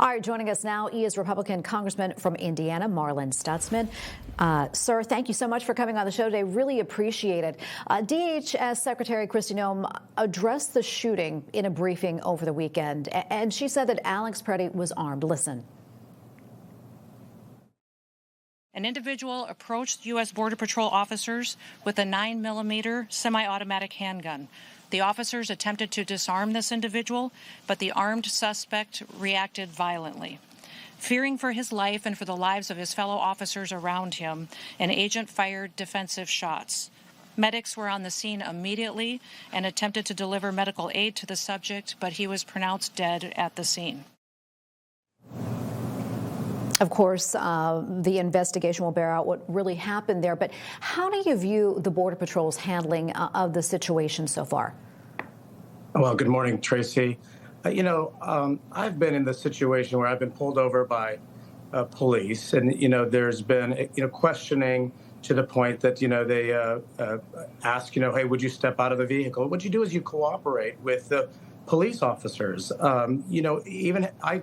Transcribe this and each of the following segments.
All right, joining us now is Republican Congressman from Indiana, Marlin Stutzman. Sir, thank you so much for coming on the show today. Really appreciate it. DHS Secretary Kristi Noem addressed the shooting in a briefing over the weekend, and she said that Alex Preddy was armed. Listen. An individual approached U.S. Border Patrol officers with a 9mm semi-automatic handgun. The officers attempted to disarm this individual, but the armed suspect reacted violently. Fearing for his life and for the lives of his fellow officers around him, an agent fired defensive shots. Medics were on the scene immediately and attempted to deliver medical aid to the subject, but he was pronounced dead at the scene. Of course, the investigation will bear out what really happened there. But how do you view the Border Patrol's handling of the situation so far? Well, good morning, Tracy. I've been in the situation where I've been pulled over by police, and there's been questioning to the point that they ask, hey, would you step out of the vehicle? What you do is you cooperate with the police officers. Even I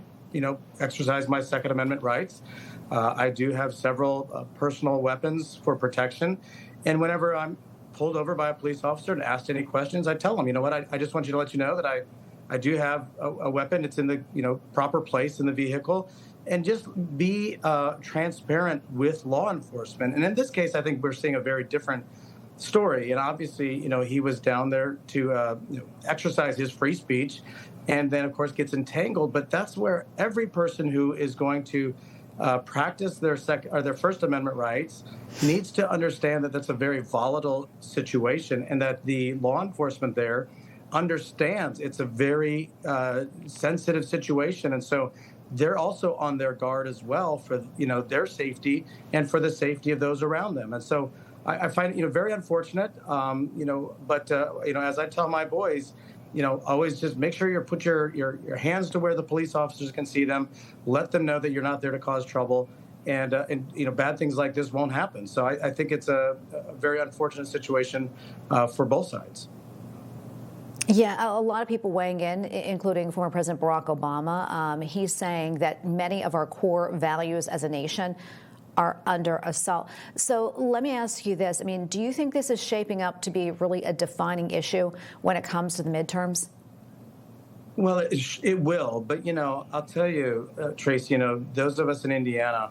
exercise my Second Amendment rights. I do have several personal weapons for protection. And whenever I'm pulled over by a police officer and asked any questions, I tell them, you know what, I just want you to let you know that I do have a weapon. It's in the proper place in the vehicle. And just be transparent with law enforcement. And in this case, I think we're seeing a very different story. And obviously, he was down there to exercise his free speech, and then, of course, gets entangled. But that's where every person who is going to practice their First Amendment rights needs to understand that that's a very volatile situation, and that the law enforcement there understands it's a very sensitive situation. And so they're also on their guard as well for their safety and for the safety of those around them. And so I find it very unfortunate. But as I tell my boys, always just make sure you put your hands to where the police officers can see them. Let them know that you're not there to cause trouble, and bad things like this won't happen. So I think it's a very unfortunate situation for both sides. Yeah, a lot of people weighing in, including former President Barack Obama. He's saying that many of our core values as a nation are under assault. So let me ask you this. I mean, do you think this is shaping up to be really a defining issue when it comes to the midterms? Well, it will. But, I'll tell you, Tracy, those of us in Indiana,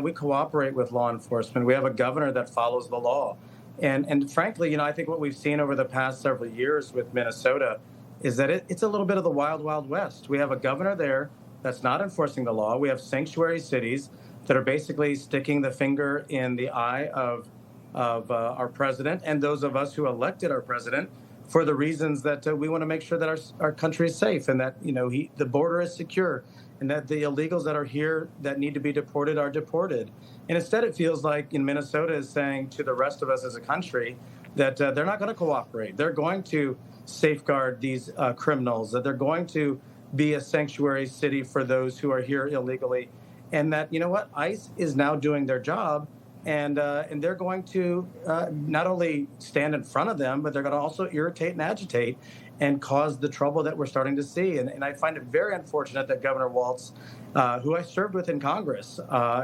we cooperate with law enforcement. We have a governor that follows the law. And frankly, I think what we've seen over the past several years with Minnesota is that it's a little bit of the wild, wild west. We have a governor there that's not enforcing the law. We have sanctuary cities that are basically sticking the finger in the eye of our president and those of us who elected our president for the reasons that we want to make sure that our country is safe, and that the border is secure, and that the illegals that are here that need to be deported are deported. And instead, it feels like Minnesota is saying to the rest of us as a country that they're not going to cooperate. They're going to safeguard these criminals, that they're going to be a sanctuary city for those who are here illegally. And that, ICE is now doing their job, and they're going to not only stand in front of them, but they're going to also irritate and agitate and cause the trouble that we're starting to see. And I find it very unfortunate that Governor Walz, who I served with in Congress,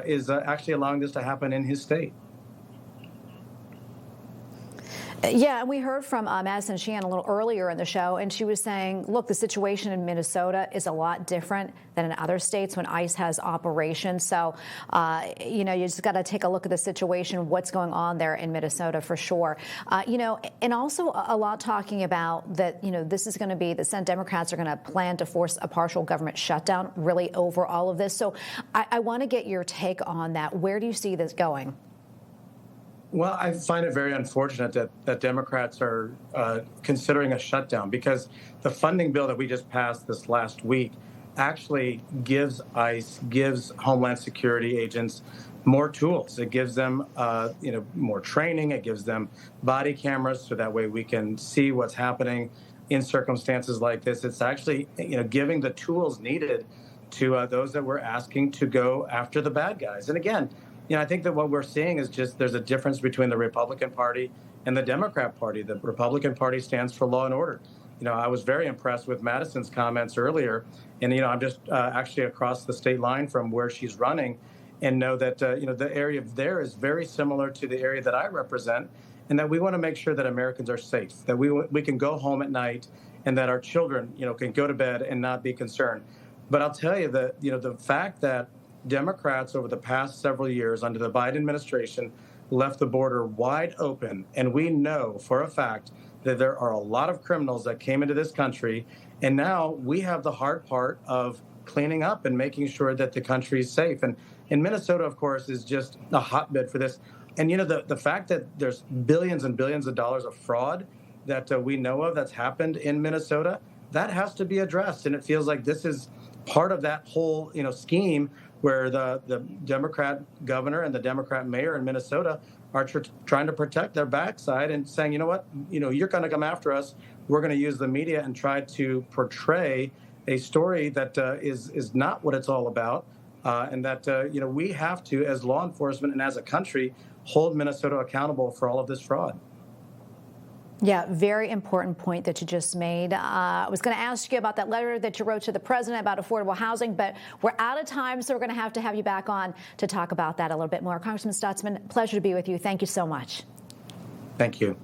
is actually allowing this to happen in his state. Yeah, and we heard from Madison Sheehan a little earlier in the show, and she was saying, look, the situation in Minnesota is a lot different than in other states when ICE has operations. So, you just got to take a look at the situation, what's going on there in Minnesota for sure. And also a lot talking about that, this is going to be, the Senate Democrats are going to plan to force a partial government shutdown really over all of this. So I want to get your take on that. Where do you see this going? Well, I find it very unfortunate that Democrats are considering a shutdown, because the funding bill that we just passed this last week actually gives ICE, gives Homeland Security agents more tools. It gives them, more training. It gives them body cameras, so that way we can see what's happening in circumstances like this. It's actually, giving the tools needed to those that we're asking to go after the bad guys. And again, I think that what we're seeing is just there's a difference between the Republican Party and the Democrat Party. The Republican Party stands for law and order. I was very impressed with Madison's comments earlier. And, I'm just actually across the state line from where she's running, and know that, the area there is very similar to the area that I represent, and that we want to make sure that Americans are safe, that we can go home at night, and that our children, can go to bed and not be concerned. But I'll tell you that, the fact that Democrats over the past several years under the Biden administration left the border wide open, and we know for a fact that there are a lot of criminals that came into this country, and now we have the hard part of cleaning up and making sure that the country is safe. And Minnesota, of course, is just a hotbed for this. And, the fact that there's billions and billions of dollars of fraud that we know of that's happened in Minnesota, that has to be addressed. And it feels like this is part of that whole, scheme where the Democrat governor and the Democrat mayor in Minnesota are trying to protect their backside and saying, you know what, you're going to come after us. We're going to use the media and try to portray a story that is not what it's all about. And that, we have to, as law enforcement and as a country, hold Minnesota accountable for all of this fraud. Yeah, very important point that you just made. I was going to ask you about that letter that you wrote to the president about affordable housing, but we're out of time, so we're going to have you back on to talk about that a little bit more. Congressman Stutzman, pleasure to be with you. Thank you so much. Thank you.